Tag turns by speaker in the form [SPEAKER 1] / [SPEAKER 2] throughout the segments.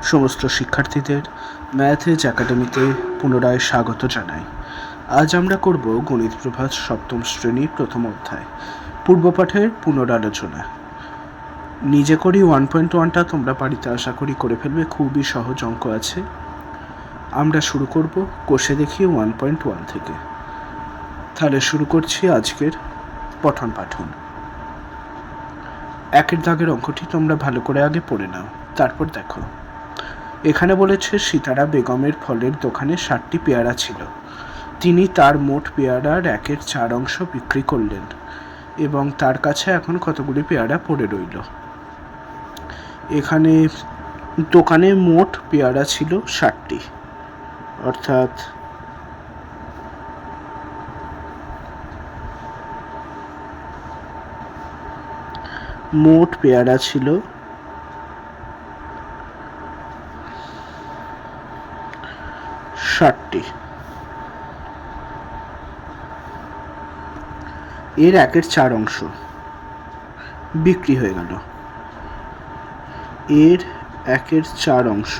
[SPEAKER 1] সমস্ত শিক্ষার্থীদের math age একাডেমিতে পুনরায় স্বাগত জানাই। আজ আমরা করব গণিত প্রভাত সপ্তম শ্রেণীর প্রথম অধ্যায় পূর্বপাঠের পুনরালোচনা। নিজে করি 1.1টা তোমরা বাড়িতে আশা করি করে ফেলবে, খুবই সহজ অঙ্ক আছে। আমরা শুরু করব কোষে দেখি 1.1 থেকে। তাহলে শুরু করছি আজকের পঠন পাঠন। একের দাগের অঙ্কটি তোমরা ভালো করে আগে পড়ে নাও, তারপর দেখো। এখানে বলেছে সিতারা বেগমের ফলের দোকানে 60টি পেয়ারা ছিল। তিনি তার মোট পেয়ারার 1/4 অংশ বিক্রি করলেন এবং তার কাছে এখন কতগুলি পেয়ারা পড়ে রইল। এখানে দোকানে মোট পেয়ারা ছিল 60টি, অর্থাৎ মোট পেয়ারা ছিল 60টি। এর 1/4 অংশ বিক্রি হয়ে গেল। এর 1/4 অংশ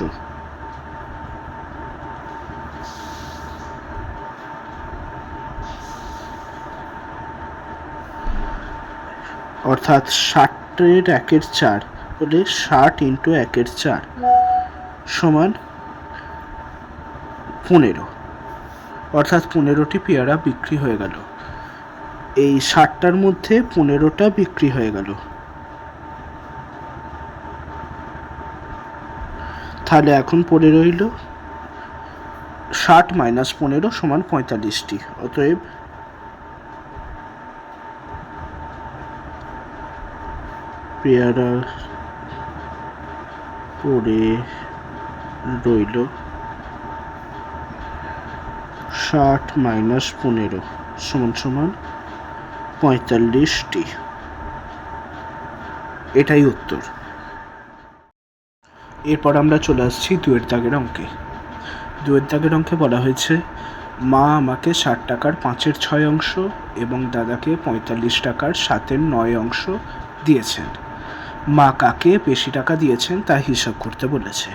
[SPEAKER 1] অর্থাৎ 60-এর 1/4 হলে 60 × 1/4 সমান 15, অর্থাৎ 15টি পেয়ারা বিক্রি হয়ে গেল। এই 60টার মধ্যে 15টা বিক্রি হয়ে গেল। তাহলে এখন পড়ে রইল 60 - 15 সমান 45টি। অতএব পেয়ারা পড়ে রইল 60 - 15 সমান 45টি। এটাই উত্তর। এরপর আমরা চলে আসছি 2-এর দাগের অঙ্কে। 2-এর দাগের অঙ্কে বলা হয়েছে মা আমাকে 60 টাকার 5/6 অংশ এবং দাদাকে 45 টাকার 7/9 অংশ দিয়েছেন। মা কাকে বেশি টাকা দিয়েছেন তা হিসাব করতে বলেছে।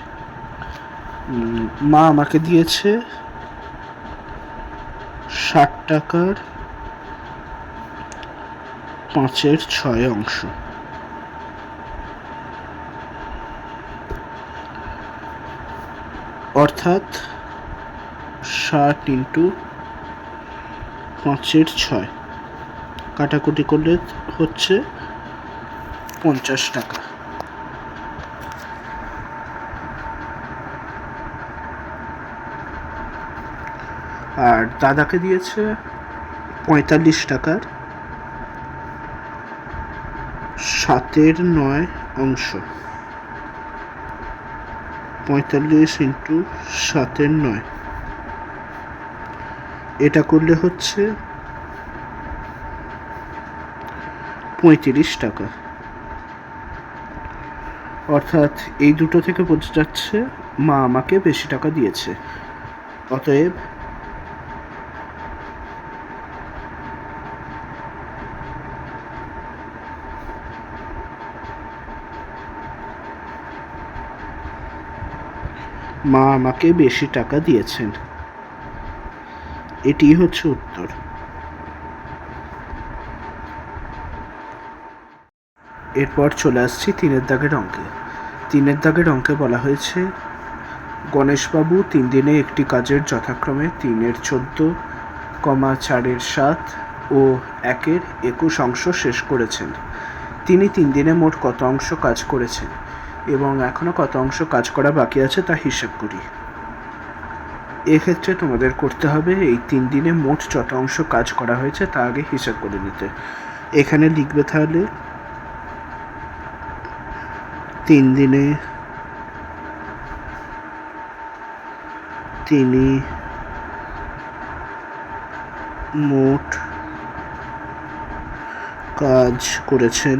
[SPEAKER 1] মা আমাকে দিয়েছে 60 টাকার 5/6 অংশ, অর্থাৎ 60 × 5/6 কাটাকুটি করলে হচ্ছে 50 টাকা। আর দাদাকে দিয়েছে 45 টাকার 7/9 অংশ, 45 × 7/9 এটা করলে হচ্ছে 35 টাকা। অর্থাৎ এই দুটো থেকে বোঝা যাচ্ছে মা আমাকে বেশি টাকা দিয়েছে। অতএব মা আমাকে বেশি টাকা দিয়েছেন। এটি হচ্ছে উত্তর। এরপর চলে আসছি 3-এর দাগের অঙ্কে। 3-এর দাগের অঙ্কে বলা হয়েছে গণেশবাবু 3 দিনে একটি কাজের যথাক্রমে 3/14, 4/7 ও 1/21 অংশ শেষ করেছেন। তিনি 3 দিনে মোট কত অংশ কাজ করেছেন এবং এখনও কত অংশ কাজ করা বাকি আছে তা হিসেব করি। এক্ষেত্রে তোমাদের করতে হবে এই 3 দিনে মোট যত অংশ কাজ করা হয়েছে তা আগে হিসাব করে নিতে। এখানে লিখবে তাহলে 3 দিনে তিনি মোট কাজ করেছেন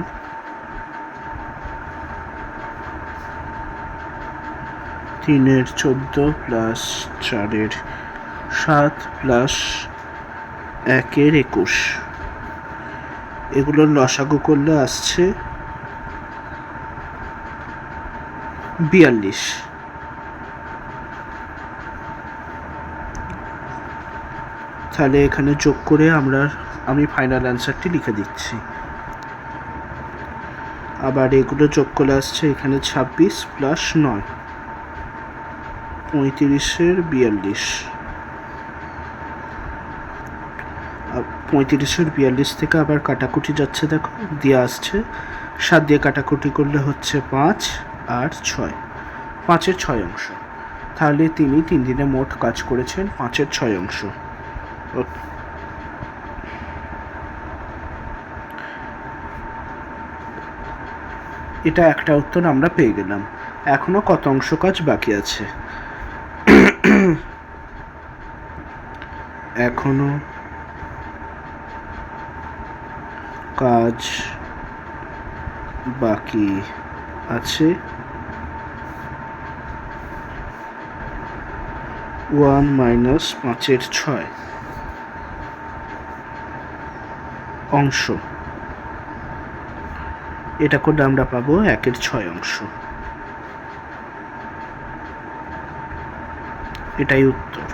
[SPEAKER 1] 3/14 + 4/7 + 1/21। এগুলোর লসাগু করলে আসছে 42। তাহলে এখানে যোগ করে আমি ফাইনাল অ্যান্সারটি লিখে দিচ্ছি। আবার এগুলো যোগ করে আসছে এখানে 26 প্লাস 9, 35-এর 42, 35-এর 42 থেকে আবার কাটাকুটি যাচ্ছে, দেখো দিয়ে আসছে 7 দিয়ে কাটাকুটি করলে হচ্ছে 5 আর 6, 5-এর 6 অংশ। তাহলে তিনি 3 দিনে মোট কাজ করেছেন 5-এর 6 অংশ। এটা একটা উত্তর আমরা পেয়ে গেলাম। এখনো কত অংশ কাজ বাকি আছে? এখনো কাজ বাকি আছে 1 মাইনাস 5-এর 6 অংশ। এটা করলে আমরা পাবো 1-এর 6 অংশ। এটাই উত্তর।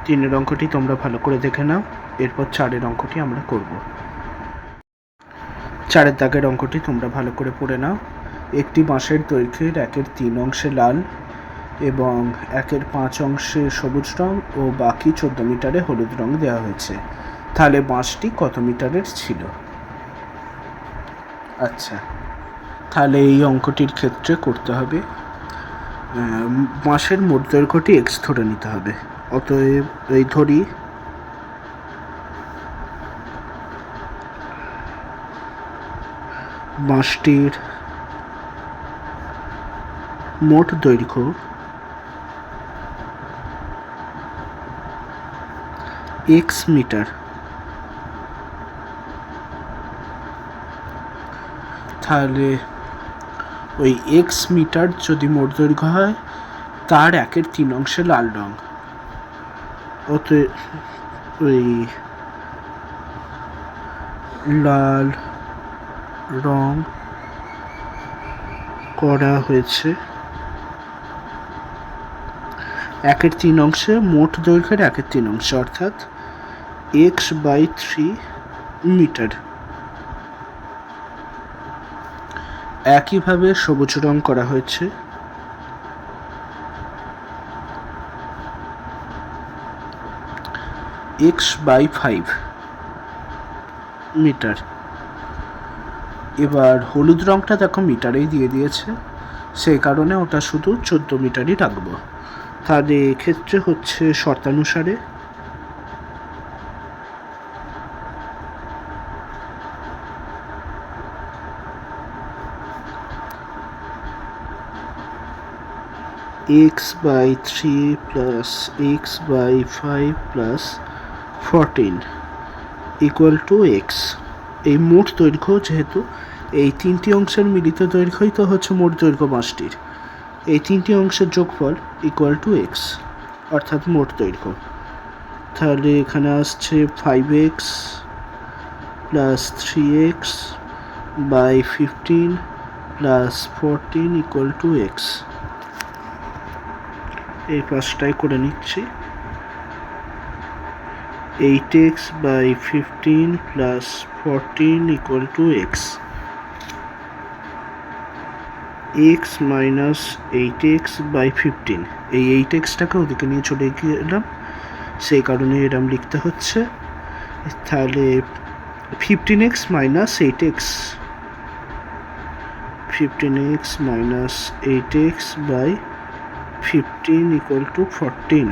[SPEAKER 1] 3-এর অঙ্কটি তোমরা ভালো করে দেখে নাও, এরপর 4-এর অঙ্কটি আমরা করব। 4-এর দাগের অঙ্কটি তোমরা ভালো করে পড়ে নাও। একটি বাঁশের দৈর্ঘ্যের 1-এর 3 অংশে লাল এবং 1-এর 5 অংশে সবুজ রং ও বাকি 14 মিটারে হলুদ রং দেওয়া হয়েছে। তাহলে বাঁশটি কত মিটারের ছিল? আচ্ছা, তাহলে এই অঙ্কটির ক্ষেত্রে করতে হবে বাঁশের মোট দৈর্ঘ্যটি x ধরে নিতে হবে। অতএব এই ধরি বাঁশটির মোট দৈর্ঘ্য x মিটার। তাহলে ওই x মিটার যদি মোট দৈর্ঘ্য হয়, তার 1-এর 3 অংশে লাল রং, অতএব ওই লাল রং করা হয়েছে 1-এর 3 অংশে, মোট দৈর্ঘ্যের 1-এর 3 অংশে, অর্থাৎ x/3 মিটার। একইভাবে সবুজ রং করা হয়েছে x/5 মিটার। এবার হলুদ রংটা দেখো মিটারেই দিয়ে দিয়েছে, সেই কারণে ওটা শুধু 14 মিটারই রাখবো। তাহলে এক্ষেত্রে হচ্ছে শর্তানুসারে x/3 plus x/5 plus 14 equal to x। এই মোট দৈর্ঘ্য, যেহেতু এই 3টি অংশের মিলিত দৈর্ঘ্যই তো হচ্ছে মোট দৈর্ঘ্য বাঁশটির, এই 3টি অংশের যোগফল ইকুয়াল টু x, অর্থাৎ মোট দৈর্ঘ্য। তাহলে এখানে আসছে 5x plus 3x by 15 plus 14 equal to x। এই পাঁচটাই করে নিচ্ছি। 8x by 15 plus 14 equal to x। x minus 8x by 15, এই 8xটাকে ওদিকে নিয়ে চলে গেলাম, সেই কারণে এরম লিখতে হচ্ছে। তাহলে 15x minus 8x, 15x minus 8x by 15 equal to 14।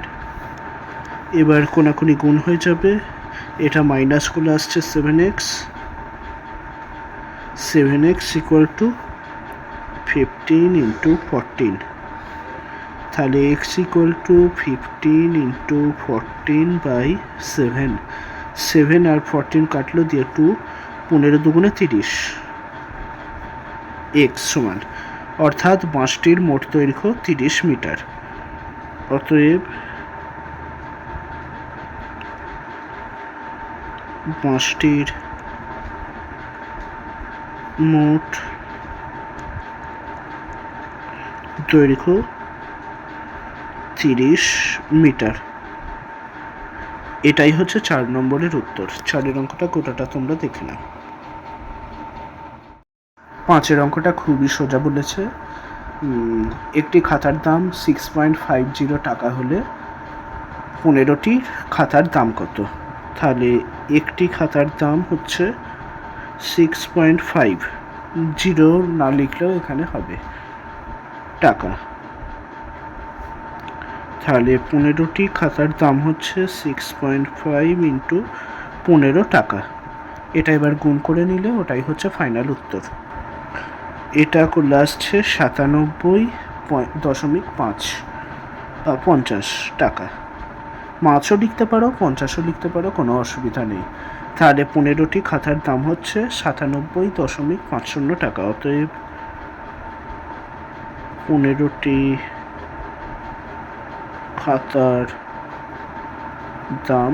[SPEAKER 1] এবার কোনাকুনি গুণ হয়ে যাবে, এটা মাইনাস করলে আসছে 7x, 7x equal to 15 into 14। তাহলে x equal to 15 into 14 by 7, 7 আর 14 কাটলো দিয়ে 2, 15 দুগুণে 30, x সমান, অর্থাৎ বাঁশটির মোট দৈর্ঘ্য 30 মিটার। অতএব বাঁশটির মোট দৈর্ঘ্য 30 মিটার। এটাই হচ্ছে 4 নম্বরের উত্তর। 4-এর অঙ্কটা গোটাটা তোমরা দেখে নাও। 5-এর অঙ্কটা খুবই সোজা বলেছে। একটি খাতার দাম 6.50 টাকা হলে 15টি খাতার দাম কত? তাহলে একটি খাতার দাম হচ্ছে 6.5, জিরো না লিখলেও এখানে হবে টাকা। তাহলে 15টি খাতার দাম হচ্ছে 6.5 ইন্টু 15 টাকা। এটা এবার গুণ করে নিলে ওটাই হচ্ছে ফাইনাল উত্তর। এটা করলে আসছে 97.50 টাকা। 5ও লিখতে পারো, 50ও লিখতে পারো, কোনো অসুবিধা নেই। তাহলে 15টি খাতার দাম হচ্ছে 97.50 টাকা। অতএব 15টি খাতার দাম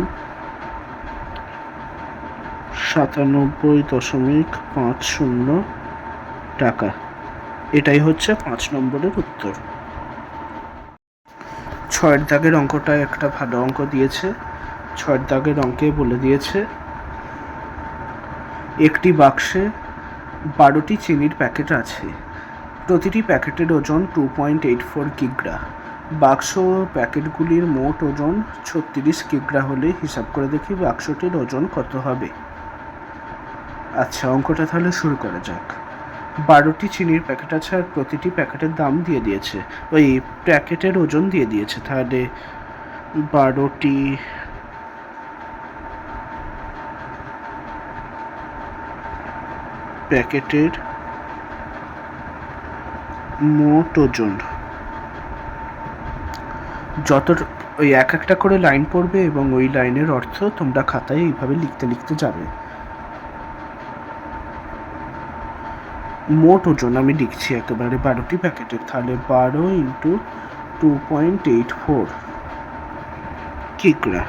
[SPEAKER 1] 97.50 টাকা। এটাই হচ্ছে 5 নম্বরের উত্তর। 6-এর দাগের অঙ্কটা একটা ভালো অঙ্ক দিয়েছে। 6-এর দাগের অঙ্কে বলে দিয়েছে একটি বাক্সে 12টি চিনির প্যাকেট আছে। প্রতিটি প্যাকেটের ওজন 2.84 কিগ্রা। বাক্স প্যাকেটগুলির মোট ওজন 36 কিগ্রা হলে হিসাব করে দেখি বাক্সটির ওজন কত হবে। আচ্ছা, অঙ্কটা তাহলে শুরু করা যাক। 12টি চিনির প্যাকেট আছে আর প্রতিটি প্যাকেটের দাম দিয়ে দিয়েছে, ওই প্যাকেটের ওজন দিয়ে দিয়েছে। তাহলে 12টি প্যাকেটের মোট ওজন, যত ওই একটা করে লাইন পড়বে এবং ওই লাইনের অর্থ তোমরা খাতায় এইভাবে লিখতে লিখতে যাবে। মোট ওজন আমি লিখছি একেবারে 12টি প্যাকেটের। তাহলে 12 ইন্টু 2.84 কিগ্রা।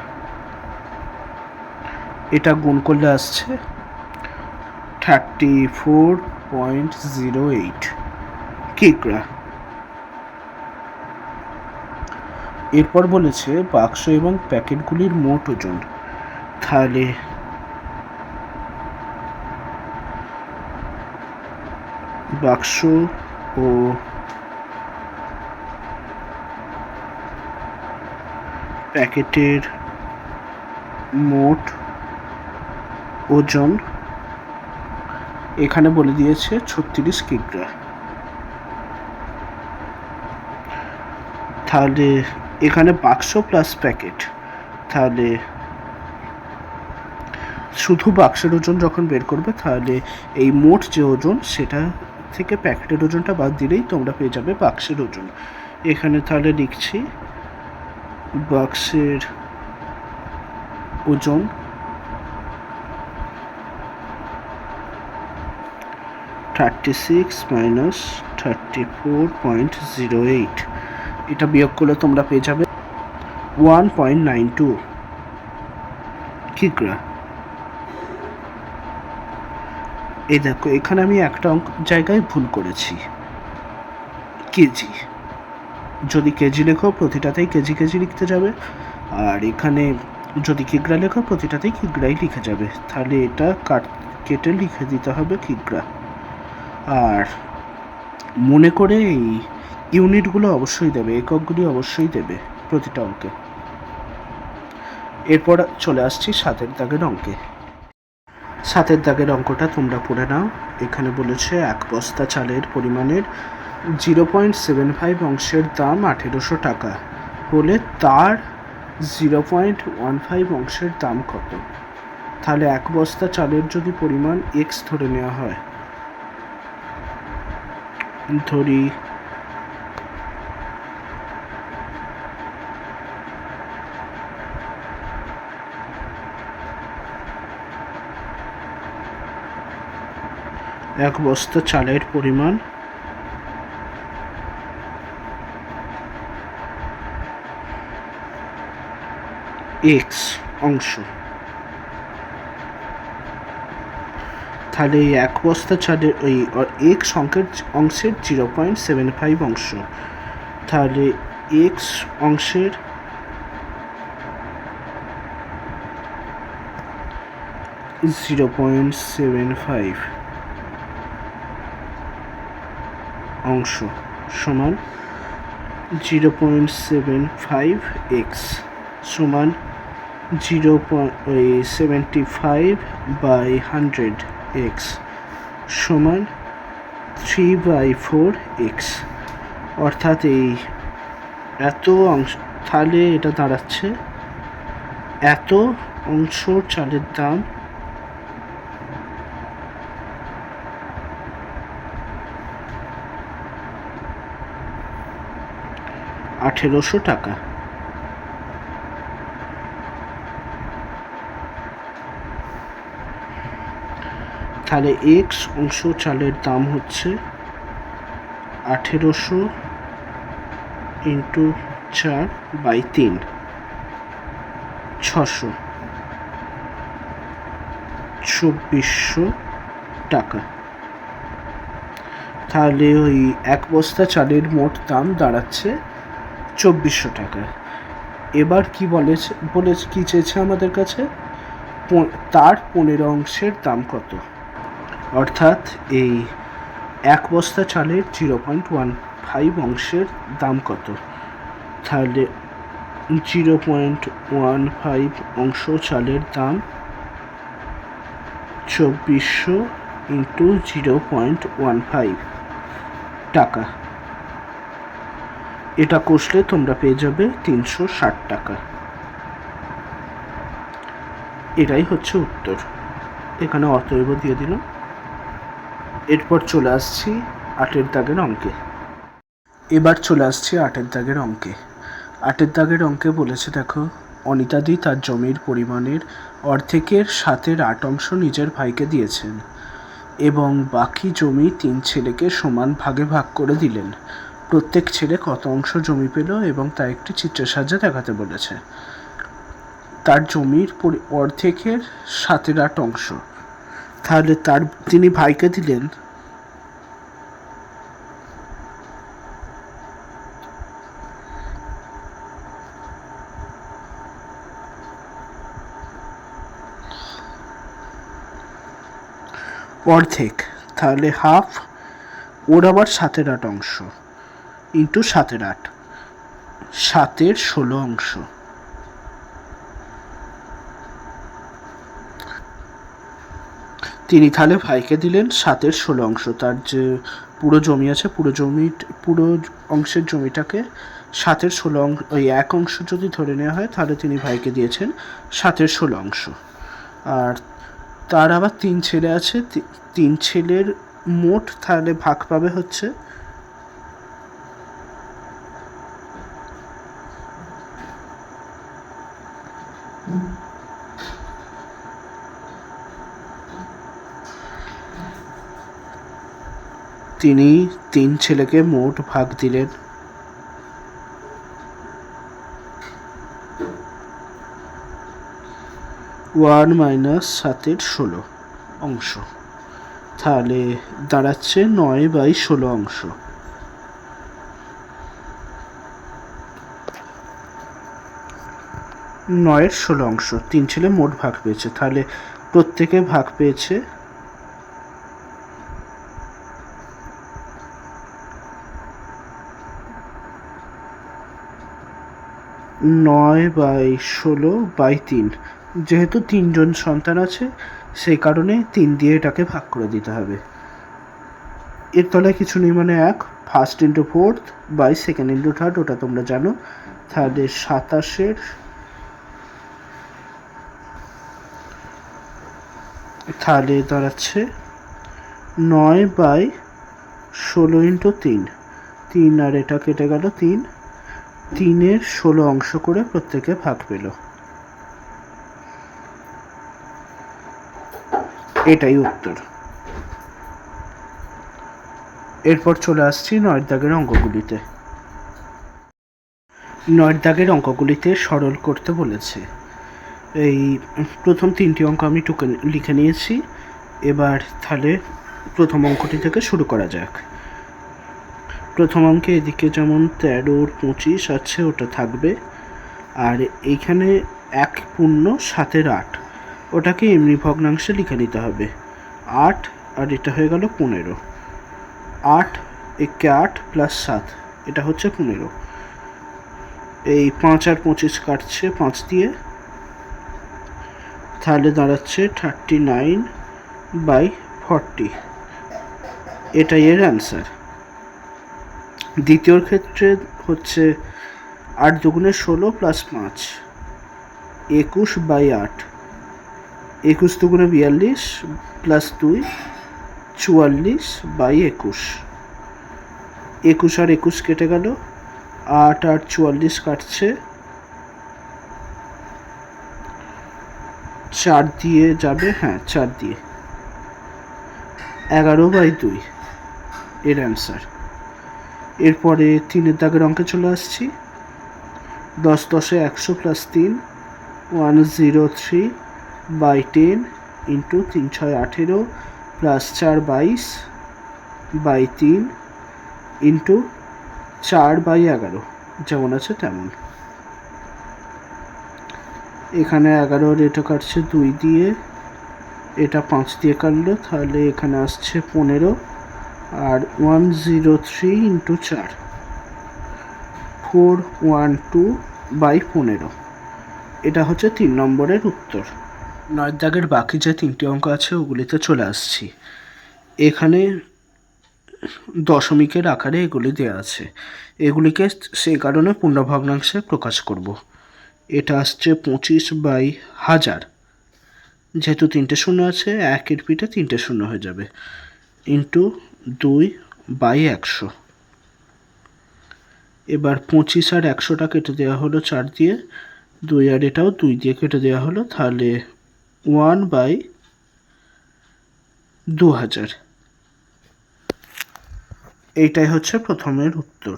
[SPEAKER 1] এটা গুণ করলে আসছে 34.08 কিগ্রা। এরপর বলেছে বাক্স এবং প্যাকেটগুলির মোট ওজন। তাহলে বাক্স ও প্যাকেটের মোট ওজন এখানে বলে দিয়েছে 36 কিগ্রা। তাহলে এখানে বাক্স প্লাস প্যাকেট, তাহলে শুধু বাক্সের ওজন যখন বের করবে তাহলে এই মোট যে ওজন সেটা থেকে প্যাকেটের ওজনটা বাদ দিলেই তোমরা পেয়ে যাবে বাক্সের ওজন। এখানে তাহলে লিখছি বাক্সের ওজন 36 মাইনাস 34.08। এটা বিয়োগ করলে তোমরা পেয়ে যাবে 1.92 কিগ্রা। এই দেখো, এখানে আমি একটা জায়গায় ভুল করেছি, কেজি। যদি কেজি লেখো প্রতিটাতেই কেজি কেজি লিখতে যাবে, আর এখানে যদি কিগ্রা লেখো প্রতিটাতেই কিগ্রাই লিখে যাবে। তাহলে এটা কেটে লিখে দিতে হবে কিগ্রা। আর মনে করে এই ইউনিটগুলো অবশ্যই দেবে, এককগুলি অবশ্যই দেবে প্রতিটা অঙ্কে। এরপর চলে আসছি 7-এর দাগের অঙ্কে। 7-এর দাগের অঙ্কটা তোমরা পড়ে নাও। এখানে বলেছে 1 বস্তা চালের পরিমাণের 0.75 অংশের দাম 1800 টাকা হলে তার 0.15 অংশের দাম কত? তাহলে 1 বস্তা চালের যদি পরিমাণ এক্স ধরে নেওয়া হয়, ধরি এক বস্তা চালের পরিমাণ এক্স অংশ, তাহলে এই 1 বস্তা চালের ওই এক্স অংশের 0.75 অংশ, তাহলে এক্স অংশের 0.75 অংশ সমান 0.75x সমান 0.75/100x সমান 3/4x। অর্থাৎ এই এত অংশ, তাহলে এটা দাঁড়াচ্ছে এত অংশ চালের দাম 1800 টাকা। তাহলে এক্স অংশ চালের দাম হচ্ছে 1800 ইন্টু 4/3, 600, 2400 টাকা। তাহলে ওই এক বস্তা চালের মোট দাম দাঁড়াচ্ছে 2400 টাকা। এবার কি বলেছে কি চেয়েছে আমাদের কাছে, তার 15 অংশের দাম কত। অর্থাৎ এই এক বস্তা চালের 0.15 অংশের দাম কত। তাহলে 0.15 অংশ চালের দাম 2400 ইন্টু 0.15 টাকা। এটা কষলে তোমরা পেয়ে যাবে 360 টাকা। এটাই হচ্ছে উত্তর। এখানে অতএব দিয়ে দিলাম। এরপর চলে আসছি 8 দাগের অঙ্কে। এবার চলে আসছি 8 দাগের অঙ্কে। 8 দাগের অঙ্কে বলেছে, দেখো, অনিতাদি তার জমির পরিমাণের অর্ধেকের 7/8 অংশ নিজের ভাইকে দিয়েছেন এবং বাকি জমি 3 ছেলেকে সমান ভাগে ভাগ করে দিলেন। প্রত্যেক ছেলে কত অংশ জমি পেল এবং তা একটি চিত্রের সাহায্যে দেখাতে বলেছে। তার জমির অর্ধেকের 7/8 অংশ, তাহলে তিনি ভাইকে দিলেন অর্ধেক, তাহলে হাফ, ওর আবার 7/8 অংশ ইন্টু 7/8, 7/16 অংশ। তিনি তাহলে ভাইকে দিলেন 7/16 অংশ। তার যে পুরো জমি আছে, পুরো অংশের জমিটাকে 7/16 অংশ, ওই এক অংশ যদি ধরে নেওয়া হয়, তাহলে তিনি ভাইকে দিয়েছেন 7/16 অংশ। আর তার আবার 3 ছেলে আছে, 3 ছেলের মোট তাহলে ভাগ পাবে হচ্ছে তিনি 3 ছেলেকে মোট ভাগ দিলেন 1 - 7/16 অংশ। তাহলে দাঁড়াচ্ছে 9/16 অংশ। 9/16 অংশ 3 ছেলে মোট ভাগ পেয়েছে। তাহলে প্রত্যেকে ভাগ পেয়েছে 9/16/3। যেহেতু 3 জন সন্তান আছে, সেই কারণে 3 দিয়ে এটাকে ভাগ করে দিতে হবে। এর তলায় কিছু নেই, মানে 1, first into fourth by second into third, ওটা তোমরা জানো। তাহলে 27-এর, তাহলে দাঁড়াচ্ছে 9/16 ইন্টু 3, 3 আর এটা কেটে গেল 3, 3/16 অংশ করে প্রত্যেকে ভাগ পেল। এটাই উত্তর। এরপর চলে আসছি 9 দাগের অঙ্কগুলিতে। 9 দাগের অঙ্কগুলিতে সরল করতে বলেছে। এই প্রথম 3টি অঙ্ক আমি লিখে নিয়েছি। এবার তাহলে প্রথম অঙ্কটি থেকে শুরু করা যাক। প্রথম অঙ্কে এদিকে যেমন 13/25 আছে, ওটা থাকবে। আর এইখানে 1 পূর্ণ 7/8, ওটাকে এমনি ভগ্নাংশে লিখে নিতে হবে। 8 আর এটা হয়ে গেল 15। 8 একে 8 প্লাস 7, এটা হচ্ছে 15। এই 5 আর 25 কাটছে 5 দিয়ে, তাহলে দাঁড়াচ্ছে 39/40। এটাই এর অ্যান্সার। দ্বিতীয়র ক্ষেত্রে হচ্ছে 8 দুগুণে 16 প্লাস 5, 21/8। 21 দুগুণে 42 প্লাস 2, 44/21। 21 আর 21 কেটে গেল, 8 আর 44 কাটছে, 4 দিয়ে যাবে, হ্যাঁ 4 দিয়ে, 11/2 এর অ্যান্সার। এরপরে 3-এর দাগের অঙ্কে চলে আসছি। 10 10-এ 100 প্লাস 3, 103/10 ইন্টু 3 6 18 প্লাস 4 22/3 ইন্টু 4/11, যেমন আছে তেমন। এখানে 11 এটা কাটছে 2 দিয়ে, এটা 5 দিয়ে কাটলো, তাহলে এখানে আসছে 15, আর 103 ইন্টু 4, 412/15। এটা হচ্ছে 3 নম্বরের উত্তর। 9 দাগের বাকি যে 3টি অঙ্ক আছে ওগুলিতে চলে আসছি। এখানে দশমিকের আকারে এগুলি দেওয়া আছে, এগুলিকে সেই কারণে পূর্ণ ভগ্নাংশে প্রকাশ করব। এটা আসছে 25/1000, যেহেতু 3টে শূন্য আছে, 1-এর পিঠে 3টে শূন্য হয়ে যাবে, ইন্টু 2/100। এবার 25 আর 100টা কেটে দেওয়া হলো 4 দিয়ে, 2 আর এটাও 2 দিয়ে কেটে দেওয়া হলো, তাহলে 1/2000। এইটাই হচ্ছে প্রথমের উত্তর,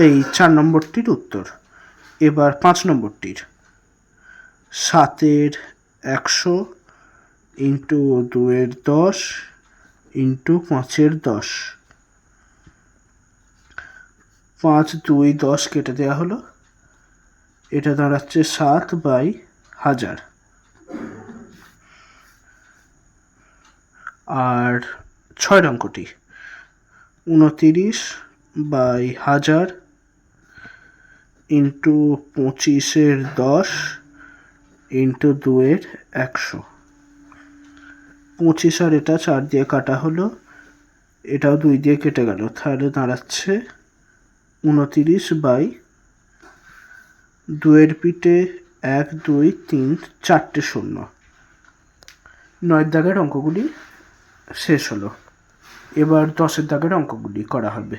[SPEAKER 1] এই 4 নম্বরটির উত্তর। এবার 5 নম্বরটির 7-এর 100 ইন্টু 2-এর 10 ইন্টু 5-এর 10। 5 2 10 কেটে দেওয়া হলো, এটা দাঁড়াচ্ছে 7/1000। আর 6 অঙ্কটি 29/1000 ইন্টু 25-এর 10 ইন্টু 2-এর 100। 25 আর এটা 4 দিয়ে কাটা হলো, এটাও 2 দিয়ে কেটে গেল, তাহলে দাঁড়াচ্ছে 29/2-এর পিঠে 1 2 3 4টে শূন্য। 9 দাগের অঙ্কগুলি শেষ হলো। এবার 10-এর দাগের অঙ্কগুলি করা হবে।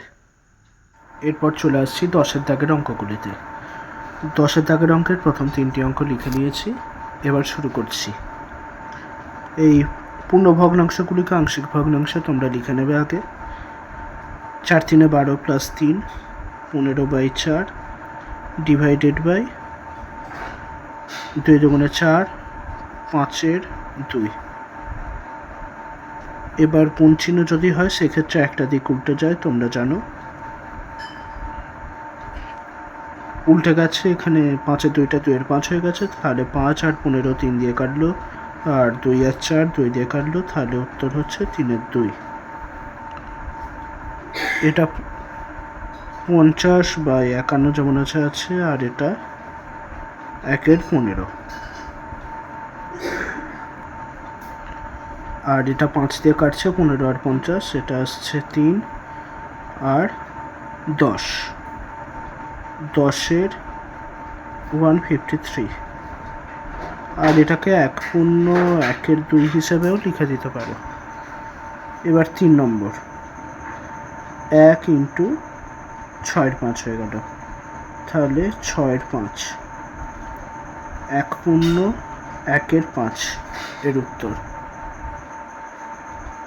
[SPEAKER 1] এরপর চলে আসছি 10-এর দাগের অঙ্কগুলিতে। 10-এর দাগের অঙ্কের প্রথম 3টি অঙ্ক লিখে নিয়েছি, এবার শুরু করছি। এই পূর্ণ ভগ্নাংশগুলিকে আংশিক ভগ্নাংশে তোমরা লিখে নেবে আগে। 4 3-এ 12 প্লাস 3, 15/4 ডিভাইডেড বাই 2 দুগুণে 4, 5-এর 2। এবার গুণ চিহ্ন যদি হয় সেক্ষেত্রে একটা দিক উল্টে যায়, তোমরা জানো। উল্টে গেছে, এখানে 5-এর 2টা 2-এর 5 হয়ে গেছে, তাহলে 5 আর 15 3 দিয়ে কাটলো, আর 2 আর 4 2 দিয়ে কাটলো, তাহলে উত্তর হচ্ছে 3-এর 2। এটা 50/51 যেমন আছে, আর এটা 1-এর 15। আর এটা 5 দিয়ে কাটছে, 15 আর 50, এটা আসছে 3 আর 10, 10-এর 153। আর এটাকে 1/1-এর 2 হিসেবেও লিখে দিতে পারো। এবার 3 নম্বর 1 ইন্টু 6-এর 5 হয়ে গেল, তাহলে 6-এর 5, 1/1-এর 5 এর উত্তর।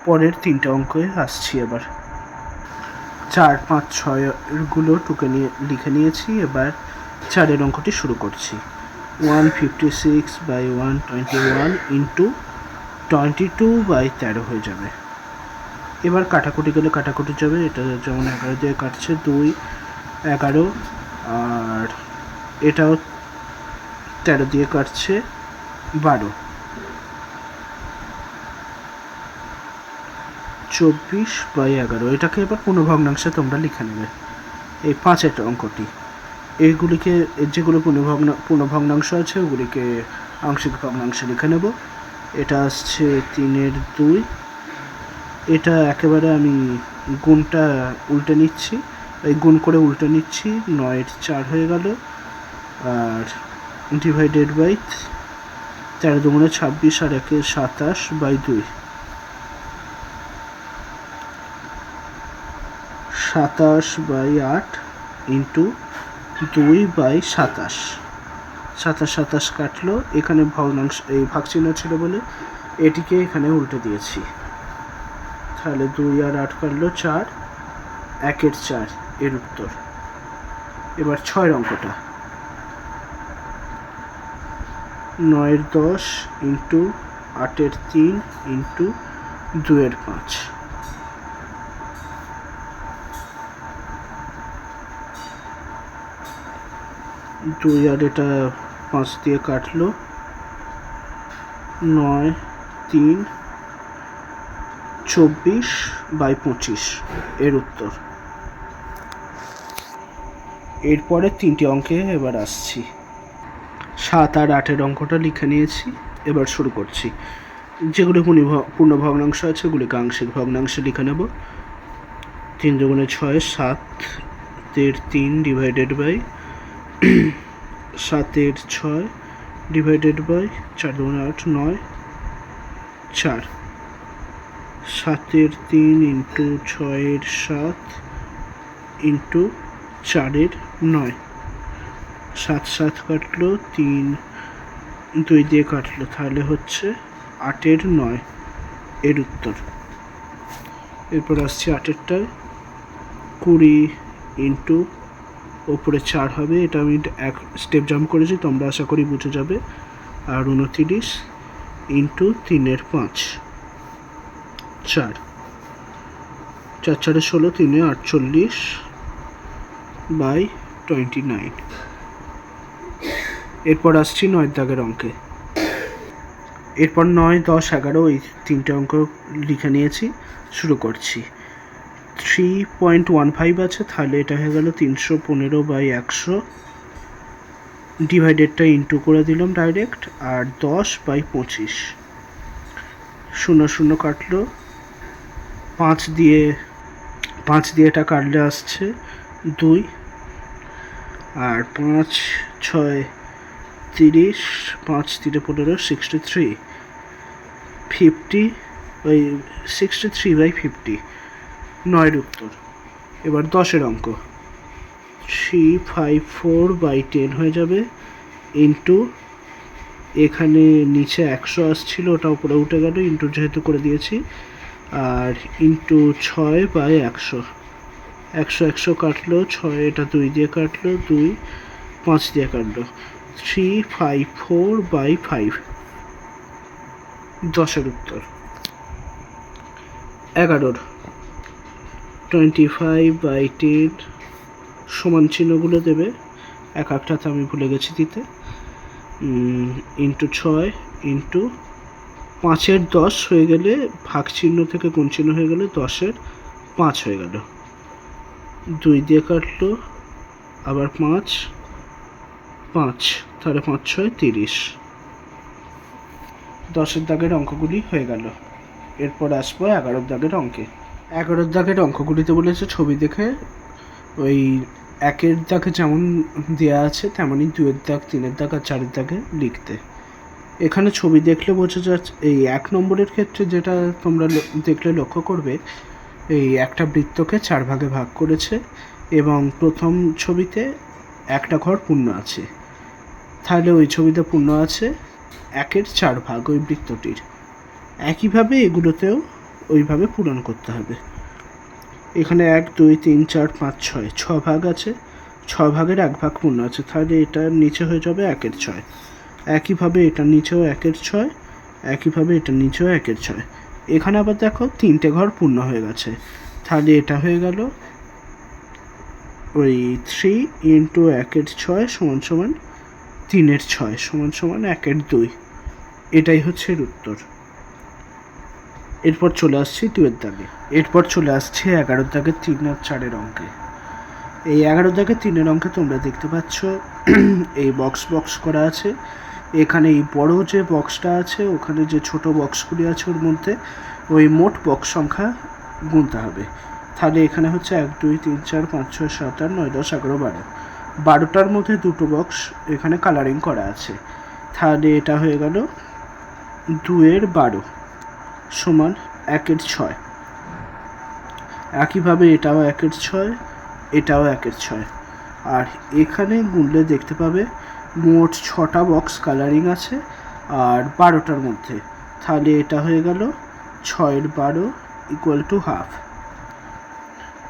[SPEAKER 1] পরের 3টে অঙ্কে আসছি। এবার 4 5 6-গুলো লিখে নিয়েছি, এবার 4-এর অঙ্কটি শুরু করছি। 156/121 ইন্টু 22/13 হয়ে যাবে। এবার কাটাকুটি গেলে কাটাকুটি যাবে, এটা যেমন 11 দিয়ে কাটছে 2 11, আর এটাও 13 দিয়ে কাটছে 12, 24/11। এটাকে এবার পূর্ণভগ্নাংশে তোমরা লিখে নেবে। এই 5-এর অঙ্কটি, এইগুলিকে যেগুলো পূর্ণভগ্নাংশ আছে ওগুলিকে আংশিক ভগ্নাংশে লিখে নেব। এটা আসছে 3/2। এটা একেবারে আমি গুণটা উল্টে নিচ্ছি, এই গুণ করে উল্টে নিচ্ছি। 9/4 হয়ে গেল, আর ডিভাইডেড বাই 13 দুগুণে 26 আর 1 27/2, 27/8 ইন্টু 2/27। 27 কাটলো, এখানে ভগ্নাংশ এই ভাগ চিহ্ন ছিল বলে এটিকে এখানে উল্টে দিয়েছি। তাহলে 2 আর 8 কাটলো 4, 1/4 এর উত্তর। এবার 6 অঙ্কটা, 9/10 ইন্টু 8/3 ইন্টু 2/5। 2 আর এটা 5 দিয়ে কাটলো, 9, 3, 24/25 এর উত্তর। এরপরে 3টে অঙ্কে এবার আসছি। 7 আর 8-এর অঙ্কটা লিখে নিয়েছি, এবার শুরু করছি। যেগুলো পূর্ণ ভগ্নাংশ আছে ওগুলিকে আংশিক ভগ্নাংশে লিখে নেব। 3 দুগুণে 6, 7/3 ডিভাইডেড বাই 7/6 ডিভাইডেড বাই 4 দুগুণে 8, 9, 4। 7/3 ইন্টু 6/7 ইন্টু 4/9। 7 কাটলো, 3 2 দিয়ে কাটলো, তাহলে হচ্ছে 8/9 এর উত্তর। এরপর আসছে 8-এরটায়, 20 ইন্টু ওপরে 4 হবে, এটা আমি এক স্টেপ জাম্প করেছি, তোমরা আশা করি বুঝে যাবে। আর 29 ইন্টু 3/5, 4। 4 4 16, 3 48/29। এরপর আসছি 9 দাগের অঙ্কে। এরপর 9, 10, 11 ওই 3টে অঙ্ক লিখে নিয়েছি, শুরু করছি। 3.15 আছে, তাহলে এটা হয়ে গেল 315/100। ডিভাইডেডটা ইন্টু করে দিলাম ডাইরেক্ট, আর 10/25। 0 0 কাটলো, 5 দিয়ে এটা কাটলে আসছে 2, আর 5 6 30, 5 3 15, 63, 50, ওই 63/50, 9-এর উত্তর। এবার 10-এর অঙ্ক, 354/10 হয়ে যাবে, ইন্টু এখানে নিচে 100 আসছিল, ওটা উপরে উঠে গেল, ইন্টু যেহেতু করে দিয়েছি, আর ইন্টু 6/100। 100 কাটলো, 6 এটা 2 দিয়ে কাটলো, 2 5 দিয়ে কাটলো, 354/5, 10-এর উত্তর। 11-র 25/10 সমান চিহ্নগুলো দেবে, এক একটাতে আমি ভুলে গেছি দিতে। ইন্টু 6 ইন্টু 5-এর 10 হয়ে গেলে, ভাগ চিহ্ন থেকে কোন চিহ্ন হয়ে গেলে 10-এর 5 হয়ে গেল, 2 দিয়ে কাটলো, আবার 5, তাহলে 5 6 30। 10-এর দাগের অঙ্কগুলি হয়ে গেল। এরপর আসবো 11-র দাগের অঙ্কে। 11-র দাগের অঙ্কগুলিতে বলেছে ছবি দেখে ওই 1-এর দাগে যেমন দেওয়া আছে তেমনই 2-এর দাগ, 3-এর দাগ আর 4-এর দাগে লিখতে। এখানে ছবি দেখলে বোঝা যাচ্ছে, এই 1 নম্বরের ক্ষেত্রে যেটা তোমরা দেখলে লক্ষ্য করবে, এই একটা বৃত্তকে 4 ভাগে ভাগ করেছে এবং প্রথম ছবিতে একটা ঘর পূর্ণ আছে, তাহলে ওই ছবিতে পূর্ণ আছে 1-এর 4 ভাগ ওই বৃত্তটির। একইভাবে এগুলোতেও ওইভাবে পূরণ করতে হবে। এখানে 1 2 3 4 5 6, 6 ভাগ আছে, 6 ভাগের 1 ভাগ পূর্ণ আছে, তাহলে এটার নিচে হয়ে যাবে 1-এর 6। একইভাবে এটার নিচেও 1-এর 6, একইভাবে এটার নিচেও 1-এর 6। এখানে আবার দেখো 3টে ঘর পূর্ণ হয়ে গেছে, তাহলে এটা হয়ে গেল ওই 3 ইন্টু 1-এর 6 সমান সমান 3-এর 6 সমান সমান 1-এর 2। এটাই হচ্ছে এর উত্তর। এরপর চলে আসছি 2-এর দাগে। এরপর চলে আসছে 11-এর দাগে 3 আর 4-এর অঙ্কে। এই 11 দাগে 3-এর অঙ্কে তোমরা দেখতে পাচ্ছ এই বক্স করা আছে। এখানে এই বড় যে বক্সটা আছে, ওখানে যে ছোট বক্সগুলি আছে ওর মধ্যে ওই মোট বক্স সংখ্যা গুনতে হবে। তাহলে এখানে হচ্ছে 1 2 3 4 5 6 7 8 9 10 11 12। 12টার মধ্যে দুটো বক্স এখানে কালারিং করা আছে। তাহলে এটা হয়ে গেল 2-এর 12 সমান 1-এর 6। একইভাবে এটাও 1-এর 6, এটাও 1-এর 6। আর এখানে গুনলে দেখতে পাবে মোট 6টা বক্স কালারিং আছে আর 12টার মধ্যে। তাহলে এটা হয়ে গেল 6-এর 12 = হাফ।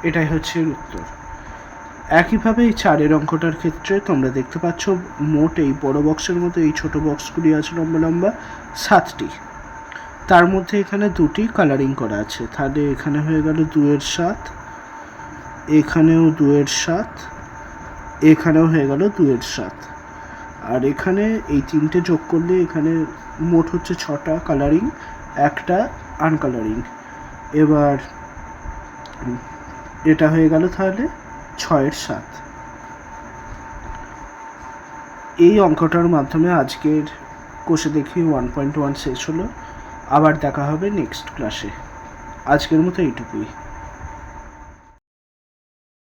[SPEAKER 1] এটাই হচ্ছে এর উত্তর। একইভাবে এই 4-এর অঙ্কটার ক্ষেত্রে তোমরা দেখতে পাচ্ছ মোট এই বড় বক্সের মধ্যে এই ছোট বক্সগুলি আছে লম্বা লম্বা 7টি। তার মধ্যে এখানে 2টি কালারিং করা আছে। তাহলে এখানে হয়ে গেল 2-এর 7, এখানেও 2-এর 7, এখানেও হয়ে গেল 2-এর 7। আর এখানে এই 3টে যোগ করলে এখানে মোট হচ্ছে 6টা কালারিং, একটা আনকালারিং। এবার এটা হয়ে গেল তাহলে 6-এর 7। এই অঙ্কটার মাধ্যমে আজকের কোষে দেখি 1.1 শেষ হলো। আবার দেখা হবে নেক্সট ক্লাসে। আজকের মতো এইটুকুই।